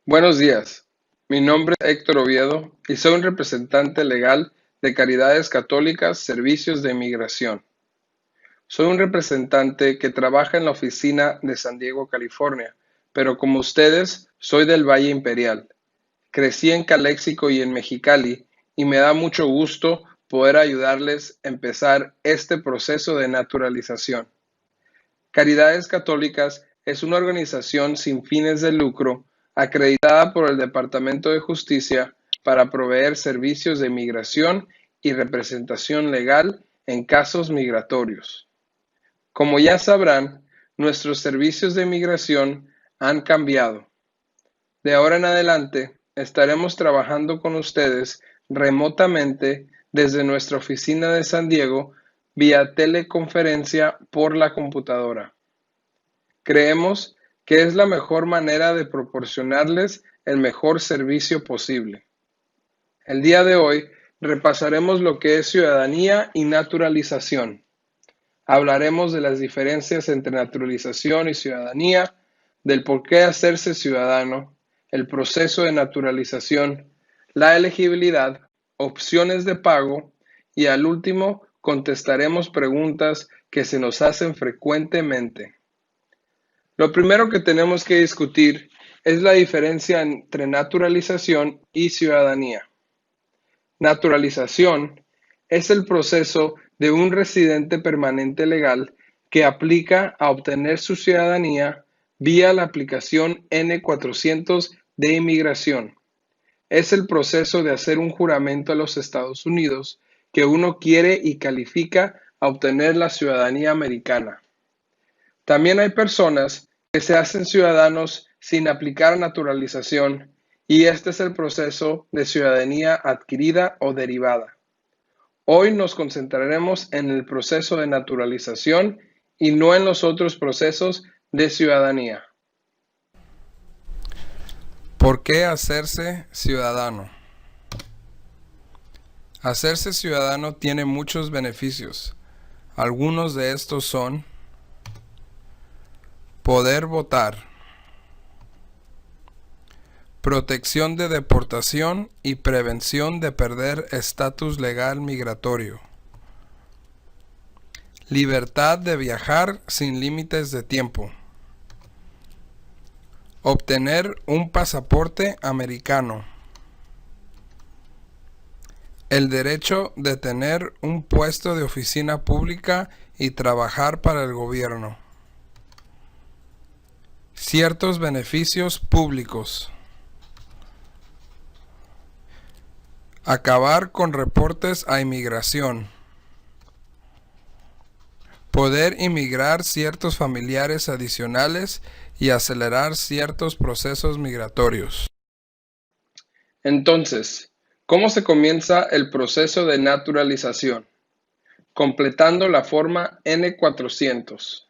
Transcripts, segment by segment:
Buenos días, mi nombre es Héctor Oviedo y soy un representante legal de Caridades Católicas Servicios de Inmigración. Soy un representante que trabaja en la oficina de San Diego, California, pero como ustedes, soy del Valle Imperial. Crecí en Calexico y en Mexicali y me da mucho gusto poder ayudarles a empezar este proceso de naturalización. Caridades Católicas es una organización sin fines de lucro acreditada por el Departamento de Justicia para proveer servicios de migración y representación legal en casos migratorios. Como ya sabrán, nuestros servicios de migración han cambiado. De ahora en adelante, estaremos trabajando con ustedes remotamente desde nuestra oficina de San Diego vía teleconferencia por la computadora. Creemos que es la mejor manera de proporcionarles el mejor servicio posible. El día de hoy repasaremos lo que es ciudadanía y naturalización. Hablaremos de las diferencias entre naturalización y ciudadanía, del por qué hacerse ciudadano, el proceso de naturalización, la elegibilidad, opciones de pago y al último contestaremos preguntas que se nos hacen frecuentemente. Lo primero que tenemos que discutir es la diferencia entre naturalización y ciudadanía. Naturalización es el proceso de un residente permanente legal que aplica a obtener su ciudadanía vía la aplicación N-400 de inmigración. Es el proceso de hacer un juramento a los Estados Unidos que uno quiere y califica a obtener la ciudadanía americana. También hay personas que se hacen ciudadanos sin aplicar naturalización y este es el proceso de ciudadanía adquirida o derivada. Hoy nos concentraremos en el proceso de naturalización y no en los otros procesos de ciudadanía. ¿Por qué hacerse ciudadano? Hacerse ciudadano tiene muchos beneficios. Algunos de estos son: poder votar, protección de deportación y prevención de perder estatus legal migratorio, libertad de viajar sin límites de tiempo, obtener un pasaporte americano, el derecho de tener un puesto de oficina pública y trabajar para el gobierno, ciertos beneficios públicos, acabar con reportes a inmigración, poder inmigrar ciertos familiares adicionales y acelerar ciertos procesos migratorios. Entonces, ¿cómo se comienza el proceso de naturalización? Completando la forma N-400.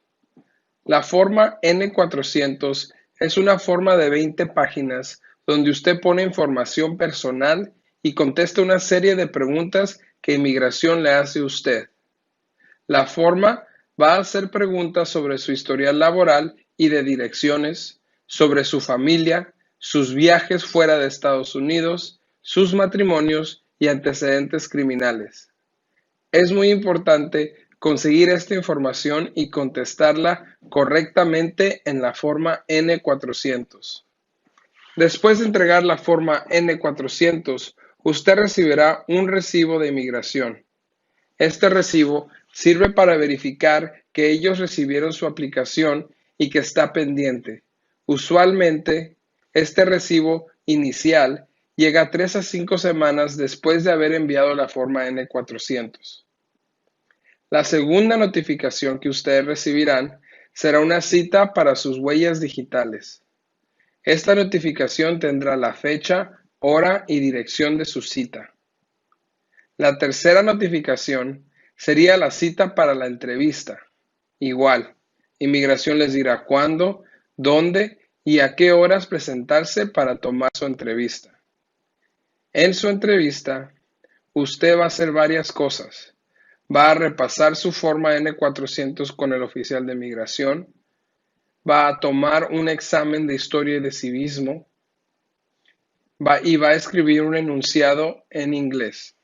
La forma N-400 es una forma de 20 páginas donde usted pone información personal y contesta una serie de preguntas que inmigración le hace a usted. La forma va a hacer preguntas sobre su historial laboral y de direcciones, sobre su familia, sus viajes fuera de Estados Unidos, sus matrimonios y antecedentes criminales. Es muy importante conseguir esta información y contestarla correctamente en la forma N-400. Después de entregar la forma N-400, usted recibirá un recibo de inmigración. Este recibo sirve para verificar que ellos recibieron su aplicación y que está pendiente. Usualmente, este recibo inicial llega 3 a 5 semanas después de haber enviado la forma N-400. La segunda notificación que ustedes recibirán será una cita para sus huellas digitales. Esta notificación tendrá la fecha, hora y dirección de su cita. La tercera notificación sería la cita para la entrevista. Igual, inmigración les dirá cuándo, dónde y a qué horas presentarse para tomar su entrevista. En su entrevista, usted va a hacer varias cosas. Va a repasar su forma N-400 con el oficial de migración, va a tomar un examen de historia y de civismo, Va a escribir un enunciado en inglés.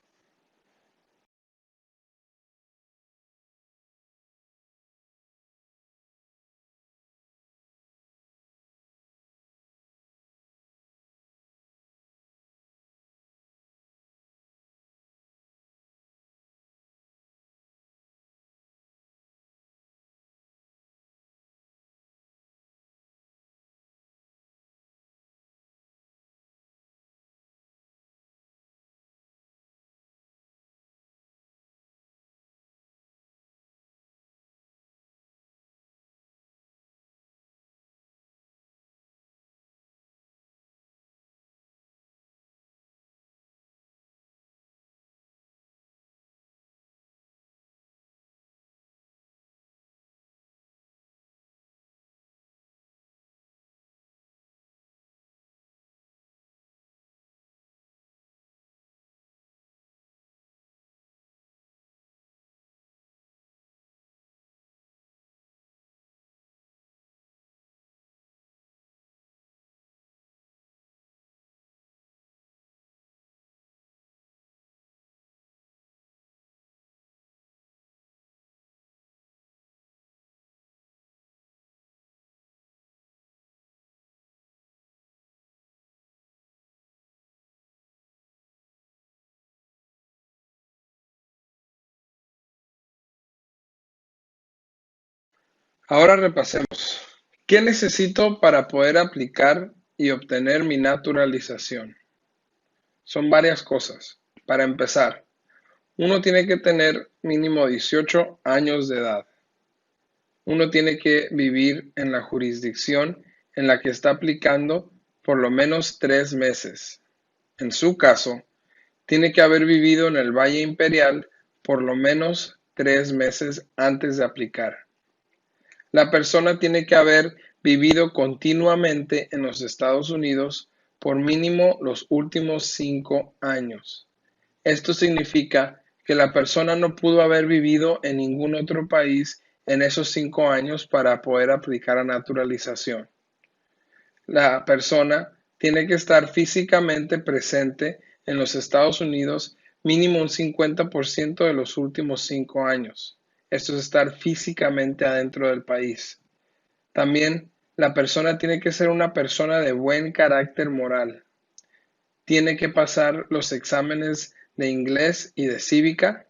Ahora repasemos. ¿Qué necesito para poder aplicar y obtener mi naturalización? Son varias cosas. Para empezar, uno tiene que tener mínimo 18 años de edad. Uno tiene que vivir en la jurisdicción en la que está aplicando por lo menos 3 meses. En su caso, tiene que haber vivido en el Valle Imperial por lo menos 3 meses antes de aplicar. La persona tiene que haber vivido continuamente en los Estados Unidos por mínimo los últimos 5 años. Esto significa que la persona no pudo haber vivido en ningún otro país en esos 5 años para poder aplicar a naturalización. La persona tiene que estar físicamente presente en los Estados Unidos mínimo un 50% de los últimos 5 años. Esto es estar físicamente adentro del país. También la persona tiene que ser una persona de buen carácter moral. Tiene que pasar los exámenes de inglés y de cívica.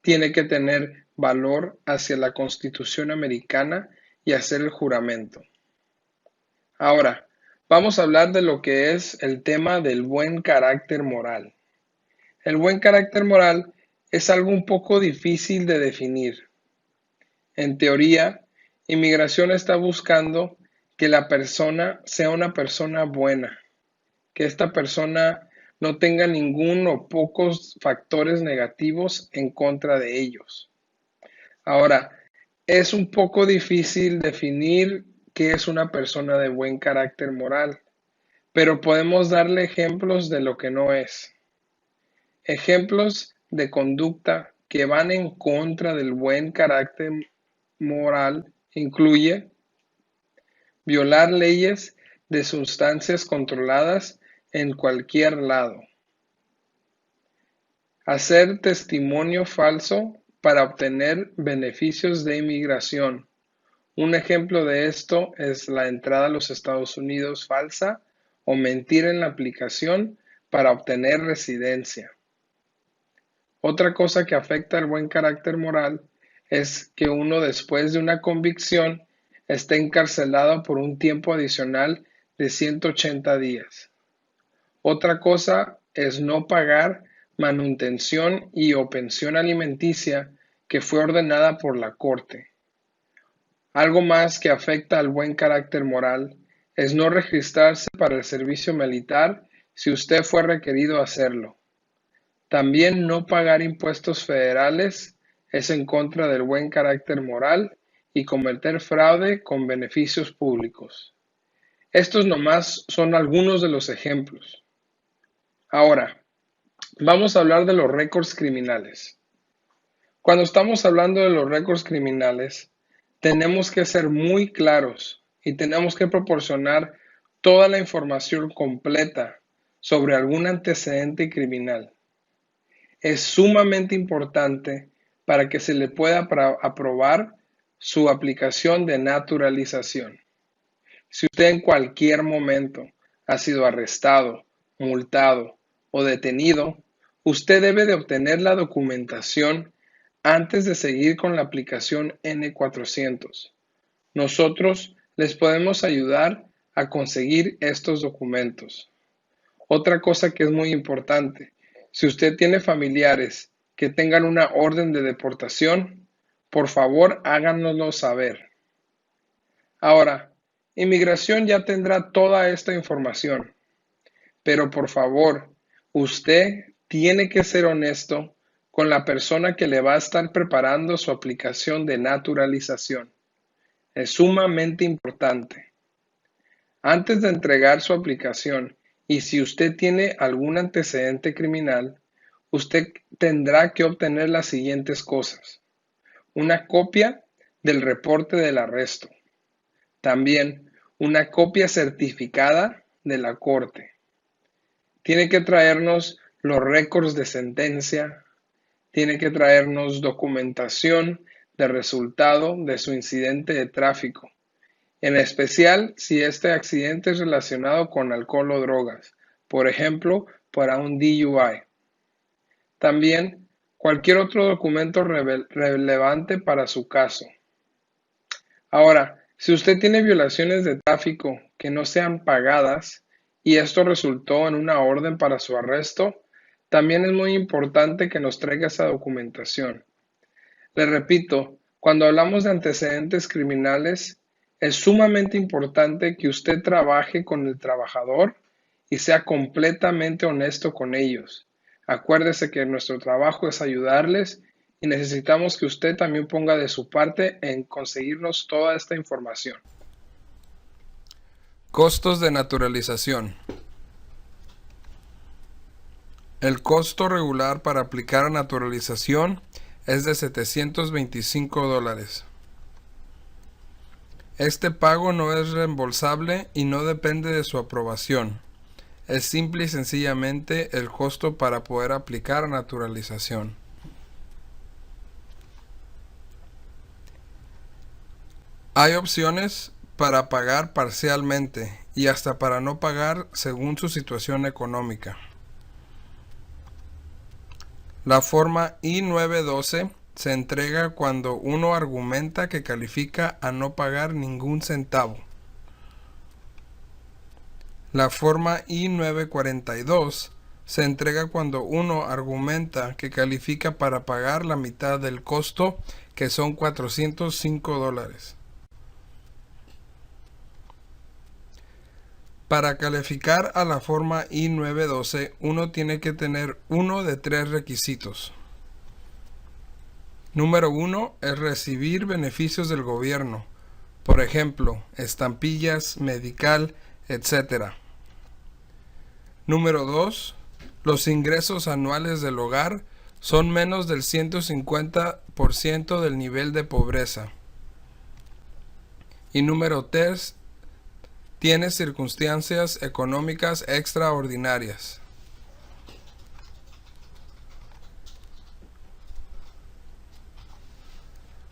Tiene que tener valor hacia la Constitución americana y hacer el juramento. Ahora, vamos a hablar de lo que es el tema del buen carácter moral. El buen carácter moral es algo un poco difícil de definir. En teoría, inmigración está buscando que la persona sea una persona buena, que esta persona no tenga ningún o pocos factores negativos en contra de ellos. Ahora, es un poco difícil definir qué es una persona de buen carácter moral, pero podemos darle ejemplos de lo que no es. Ejemplos de conducta que van en contra del buen carácter moral incluye violar leyes de sustancias controladas en cualquier lado, hacer testimonio falso para obtener beneficios de inmigración. Un ejemplo de esto es la entrada a los Estados Unidos falsa o mentir en la aplicación para obtener residencia. Otra cosa que afecta el buen carácter moral es que uno después de una convicción esté encarcelado por un tiempo adicional de 180 días. Otra cosa es no pagar manutención y o pensión alimenticia que fue ordenada por la corte. Algo más que afecta al buen carácter moral es no registrarse para el servicio militar si usted fue requerido hacerlo. También no pagar impuestos federales es en contra del buen carácter moral y cometer fraude con beneficios públicos. Estos nomás son algunos de los ejemplos. Ahora, vamos a hablar de los récords criminales. Cuando estamos hablando de los récords criminales, tenemos que ser muy claros y tenemos que proporcionar toda la información completa sobre algún antecedente criminal. Es sumamente importante para que se le pueda aprobar su aplicación de naturalización. Si usted en cualquier momento ha sido arrestado, multado o detenido, usted debe de obtener la documentación antes de seguir con la aplicación N400. Nosotros les podemos ayudar a conseguir estos documentos. Otra cosa que es muy importante, si usted tiene familiares que tengan una orden de deportación, por favor háganoslo saber. Ahora, Inmigración ya tendrá toda esta información, pero por favor, usted tiene que ser honesto con la persona que le va a estar preparando su aplicación de naturalización. Es sumamente importante. Antes de entregar su aplicación, y si usted tiene algún antecedente criminal, usted tendrá que obtener las siguientes cosas. Una copia del reporte del arresto. También una copia certificada de la corte. Tiene que traernos los récords de sentencia. Tiene que traernos documentación de resultado de su incidente de tráfico. En especial si este accidente es relacionado con alcohol o drogas. Por ejemplo, para un DUI. También cualquier otro documento relevante para su caso. Ahora, si usted tiene violaciones de tráfico que no sean pagadas y esto resultó en una orden para su arresto, también es muy importante que nos traiga esa documentación. Le repito, cuando hablamos de antecedentes criminales, es sumamente importante que usted trabaje con el trabajador y sea completamente honesto con ellos. Acuérdese que nuestro trabajo es ayudarles y necesitamos que usted también ponga de su parte en conseguirnos toda esta información. Costos de naturalización. El costo regular para aplicar a naturalización es de $725. Este pago no es reembolsable y no depende de su aprobación. Es simple y sencillamente el costo para poder aplicar a naturalización. Hay opciones para pagar parcialmente y hasta para no pagar según su situación económica. La forma I-912 se entrega cuando uno argumenta que califica a no pagar ningún centavo. La forma I-942 se entrega cuando uno argumenta que califica para pagar la mitad del costo, que son $405. Para calificar a la forma I-912, uno tiene que tener uno de tres requisitos. Número 1 es recibir beneficios del gobierno, por ejemplo, estampillas, medical, etc. Número 2, los ingresos anuales del hogar son menos del 150% del nivel de pobreza. Y número 3, tiene circunstancias económicas extraordinarias.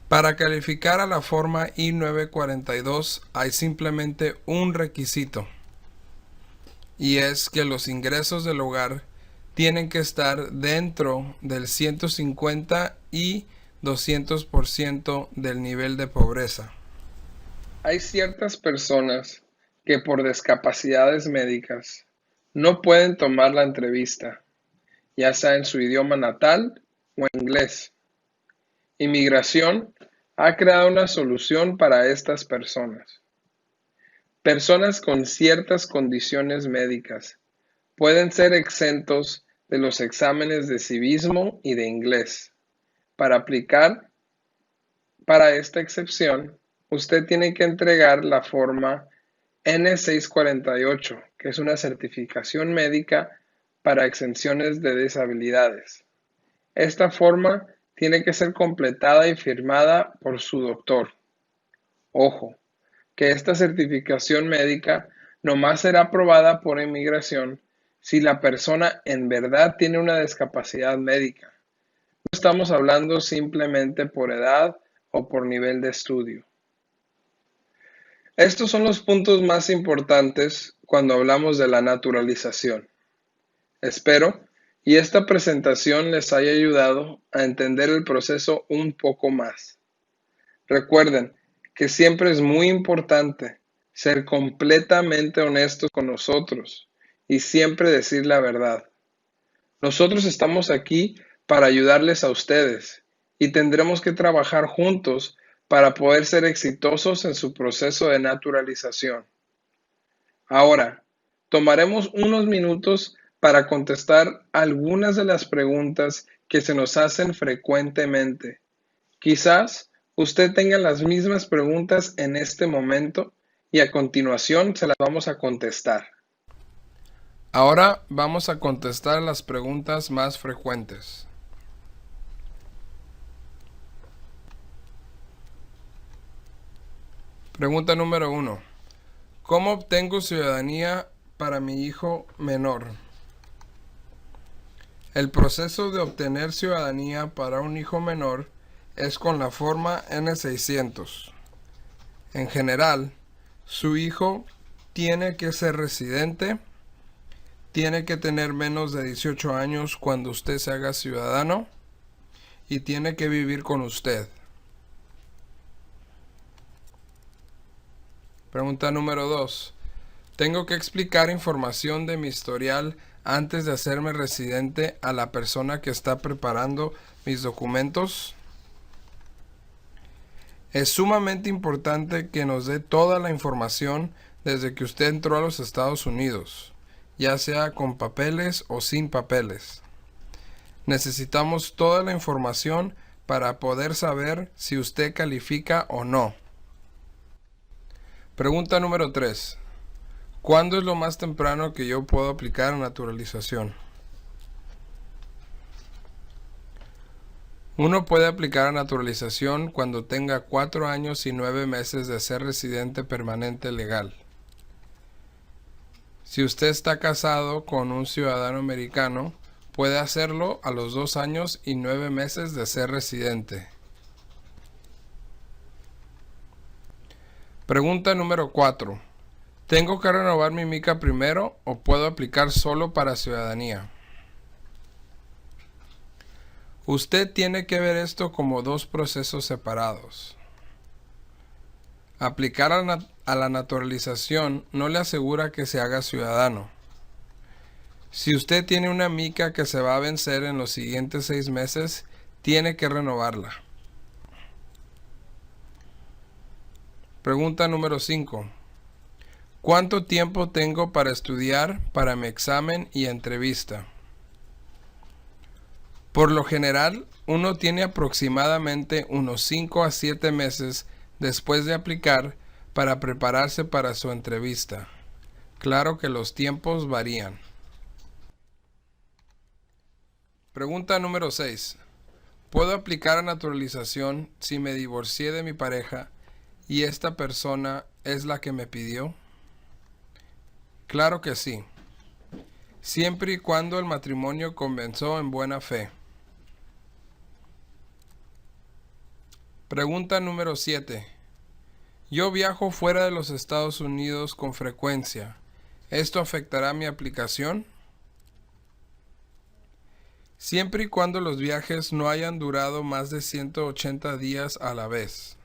Para calificar a la forma I-942 hay simplemente un requisito, y es que los ingresos del hogar tienen que estar dentro del 150 y 200% del nivel de pobreza. Hay ciertas personas que por discapacidades médicas no pueden tomar la entrevista, ya sea en su idioma natal o en inglés. Inmigración ha creado una solución para estas personas. Personas con ciertas condiciones médicas pueden ser exentos de los exámenes de civismo y de inglés. Para aplicar para esta excepción, usted tiene que entregar la forma N648, que es una certificación médica para exenciones de deshabilidades. Esta forma tiene que ser completada y firmada por su doctor. Ojo, que esta certificación médica nomás será aprobada por inmigración si la persona en verdad tiene una discapacidad médica. No estamos hablando simplemente por edad o por nivel de estudio. Estos son los puntos más importantes cuando hablamos de la naturalización. Espero y esta presentación les haya ayudado a entender el proceso un poco más. Recuerden que siempre es muy importante ser completamente honestos con nosotros y siempre decir la verdad. Nosotros estamos aquí para ayudarles a ustedes y tendremos que trabajar juntos para poder ser exitosos en su proceso de naturalización. Ahora, tomaremos unos minutos para contestar algunas de las preguntas que se nos hacen frecuentemente. Quizás usted tenga las mismas preguntas en este momento y a continuación se las vamos a contestar. Ahora vamos a contestar las preguntas más frecuentes. Pregunta número 1. ¿Cómo obtengo ciudadanía para mi hijo menor? El proceso de obtener ciudadanía para un hijo menor es con la forma N600. En general, su hijo tiene que ser residente, tiene que tener menos de 18 años cuando usted se haga ciudadano y tiene que vivir con usted. Pregunta número 2. ¿Tengo que explicar información de mi historial antes de hacerme residente a la persona que está preparando mis documentos? Es sumamente importante que nos dé toda la información desde que usted entró a los Estados Unidos, ya sea con papeles o sin papeles. Necesitamos toda la información para poder saber si usted califica o no. Pregunta número 3. ¿Cuándo es lo más temprano que yo puedo aplicar a naturalización? Uno puede aplicar a naturalización cuando tenga 4 años y 9 meses de ser residente permanente legal. Si usted está casado con un ciudadano americano, puede hacerlo a los 2 años y 9 meses de ser residente. Pregunta número 4. ¿Tengo que renovar mi mica primero o puedo aplicar solo para ciudadanía? Usted tiene que ver esto como 2 procesos separados. Aplicar a la naturalización no le asegura que se haga ciudadano. Si usted tiene una mica que se va a vencer en los siguientes 6 meses, tiene que renovarla. Pregunta número 5. ¿Cuánto tiempo tengo para estudiar para mi examen y entrevista? Por lo general, uno tiene aproximadamente unos 5 a 7 meses después de aplicar para prepararse para su entrevista. Claro que los tiempos varían. Pregunta número 6. ¿Puedo aplicar a naturalización si me divorcié de mi pareja y esta persona es la que me pidió? Claro que sí, siempre y cuando el matrimonio comenzó en buena fe. Pregunta número 7. Yo viajo fuera de los Estados Unidos con frecuencia. ¿Esto afectará mi aplicación? Siempre y cuando los viajes no hayan durado más de 180 días a la vez.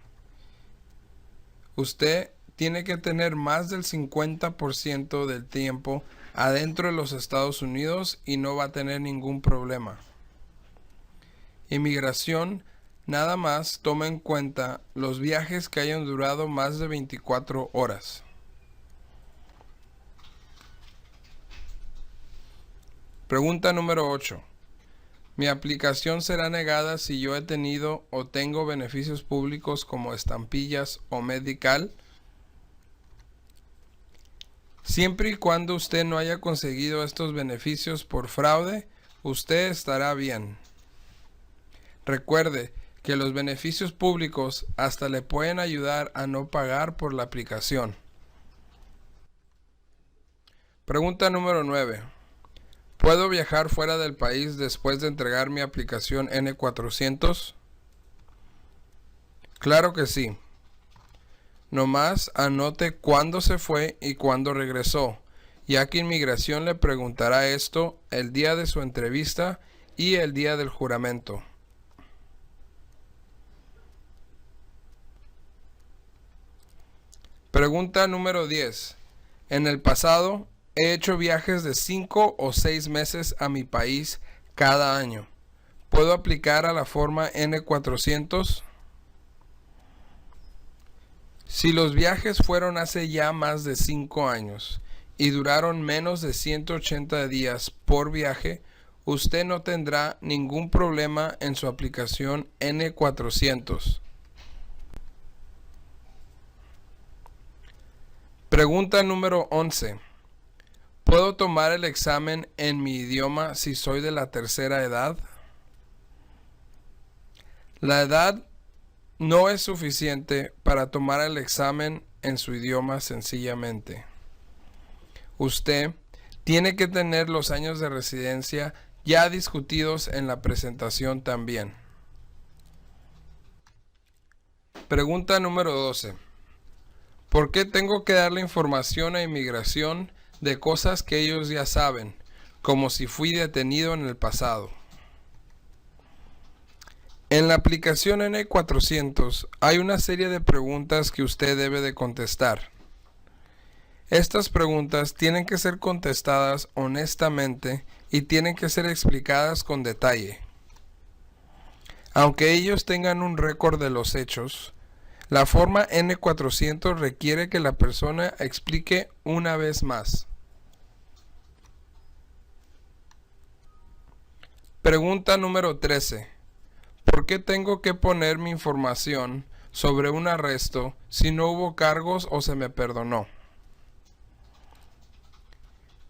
Usted tiene que tener más del 50% del tiempo adentro de los Estados Unidos y no va a tener ningún problema. Inmigración nada más toma en cuenta los viajes que hayan durado más de 24 horas. Pregunta número 8. ¿Mi aplicación será negada si yo he tenido o tengo beneficios públicos como estampillas o medical? Siempre y cuando usted no haya conseguido estos beneficios por fraude, usted estará bien. Recuerde que los beneficios públicos hasta le pueden ayudar a no pagar por la aplicación. Pregunta número 9. ¿Puedo viajar fuera del país después de entregar mi aplicación N400? Claro que sí. Nomás anote cuándo se fue y cuándo regresó, ya que Inmigración le preguntará esto el día de su entrevista y el día del juramento. Pregunta número 10. En el pasado, he hecho viajes de 5 o 6 meses a mi país cada año. ¿Puedo aplicar a la forma N400? Si los viajes fueron hace ya más de 5 años y duraron menos de 180 días por viaje, usted no tendrá ningún problema en su aplicación N400. Pregunta número 11. ¿Puedo tomar el examen en mi idioma si soy de la tercera edad? La edad no es suficiente para tomar el examen en su idioma sencillamente. Usted tiene que tener los años de residencia ya discutidos en la presentación también. Pregunta número 12. ¿Por qué tengo que darle información a Inmigración de cosas que ellos ya saben, como si fui detenido en el pasado? En la aplicación N400 hay una serie de preguntas que usted debe de contestar. Estas preguntas tienen que ser contestadas honestamente y tienen que ser explicadas con detalle. Aunque ellos tengan un récord de los hechos, la forma N400 requiere que la persona explique una vez más. Pregunta número 13. ¿Por qué tengo que poner mi información sobre un arresto si no hubo cargos o se me perdonó?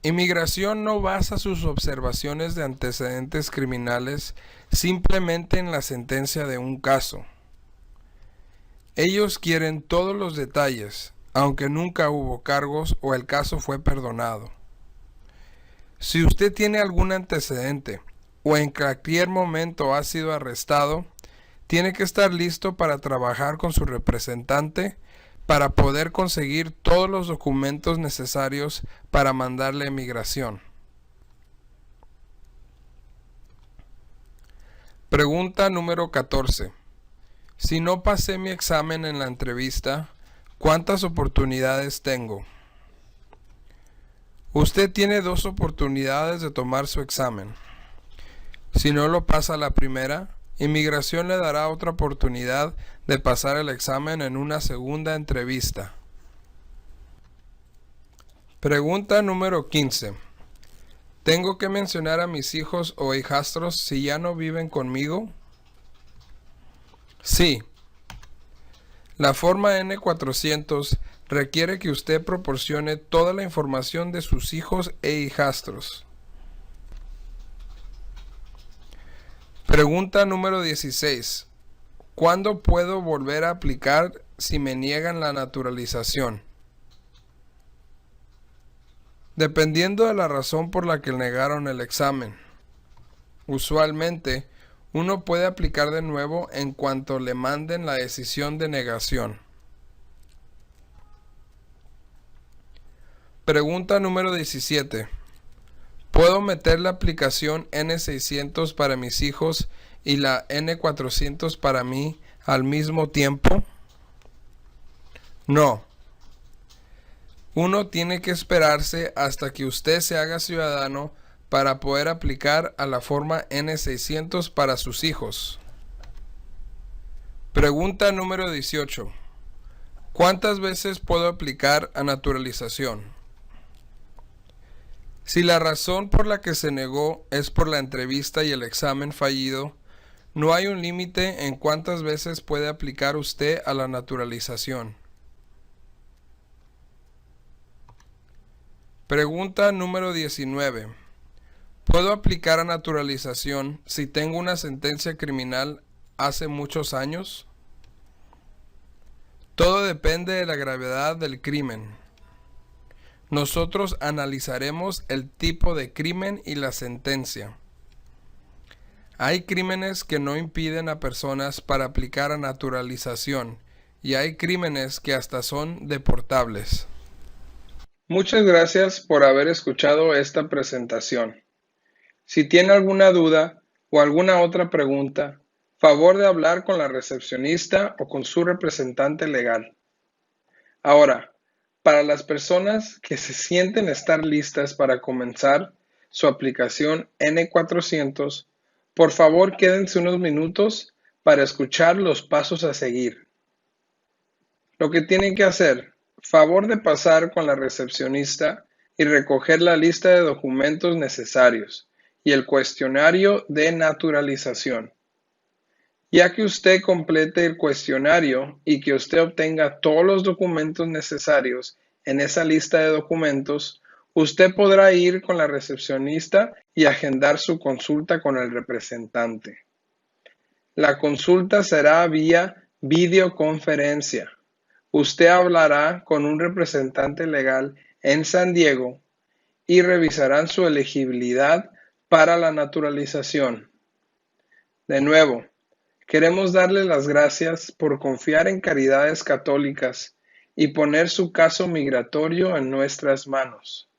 Inmigración no basa sus observaciones de antecedentes criminales simplemente en la sentencia de un caso. Ellos quieren todos los detalles, aunque nunca hubo cargos o el caso fue perdonado. Si usted tiene algún antecedente o en cualquier momento ha sido arrestado, tiene que estar listo para trabajar con su representante para poder conseguir todos los documentos necesarios para mandarle a Inmigración. Pregunta número 14. Si no pasé mi examen en la entrevista, ¿cuántas oportunidades tengo? Usted tiene 2 oportunidades de tomar su examen. Si no lo pasa la primera, Inmigración le dará otra oportunidad de pasar el examen en una segunda entrevista. Pregunta número 15. ¿Tengo que mencionar a mis hijos o hijastros si ya no viven conmigo? Sí. La forma N400 requiere que usted proporcione toda la información de sus hijos e hijastros. Pregunta número 16. ¿Cuándo puedo volver a aplicar si me niegan la naturalización? Dependiendo de la razón por la que negaron el examen. Usualmente, uno puede aplicar de nuevo en cuanto le manden la decisión de negación. Pregunta número 17. ¿Puedo meter la aplicación N600 para mis hijos y la N400 para mí al mismo tiempo? No. Uno tiene que esperarse hasta que usted se haga ciudadano para poder aplicar a la forma N600 para sus hijos. Pregunta número 18. ¿Cuántas veces puedo aplicar a naturalización? Si la razón por la que se negó es por la entrevista y el examen fallido, no hay un límite en cuántas veces puede aplicar usted a la naturalización. Pregunta número 19. ¿Puedo aplicar a naturalización si tengo una sentencia criminal hace muchos años? Todo depende de la gravedad del crimen. Nosotros analizaremos el tipo de crimen y la sentencia. Hay crímenes que no impiden a personas para aplicar a naturalización y hay crímenes que hasta son deportables. Muchas gracias por haber escuchado esta presentación. Si tiene alguna duda o alguna otra pregunta, favor de hablar con la recepcionista o con su representante legal. Ahora, para las personas que se sienten estar listas para comenzar su aplicación N400, por favor quédense unos minutos para escuchar los pasos a seguir. Lo que tienen que hacer, favor de pasar con la recepcionista y recoger la lista de documentos necesarios y el cuestionario de naturalización. Ya que usted complete el cuestionario y que usted obtenga todos los documentos necesarios en esa lista de documentos, usted podrá ir con la recepcionista y agendar su consulta con el representante. La consulta será vía videoconferencia. Usted hablará con un representante legal en San Diego y revisarán su elegibilidad para la naturalización. De nuevo, queremos darle las gracias por confiar en Caridades Católicas y poner su caso migratorio en nuestras manos.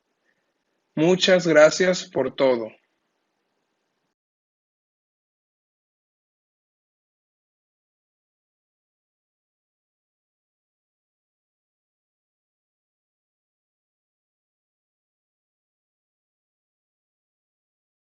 Muchas gracias por todo.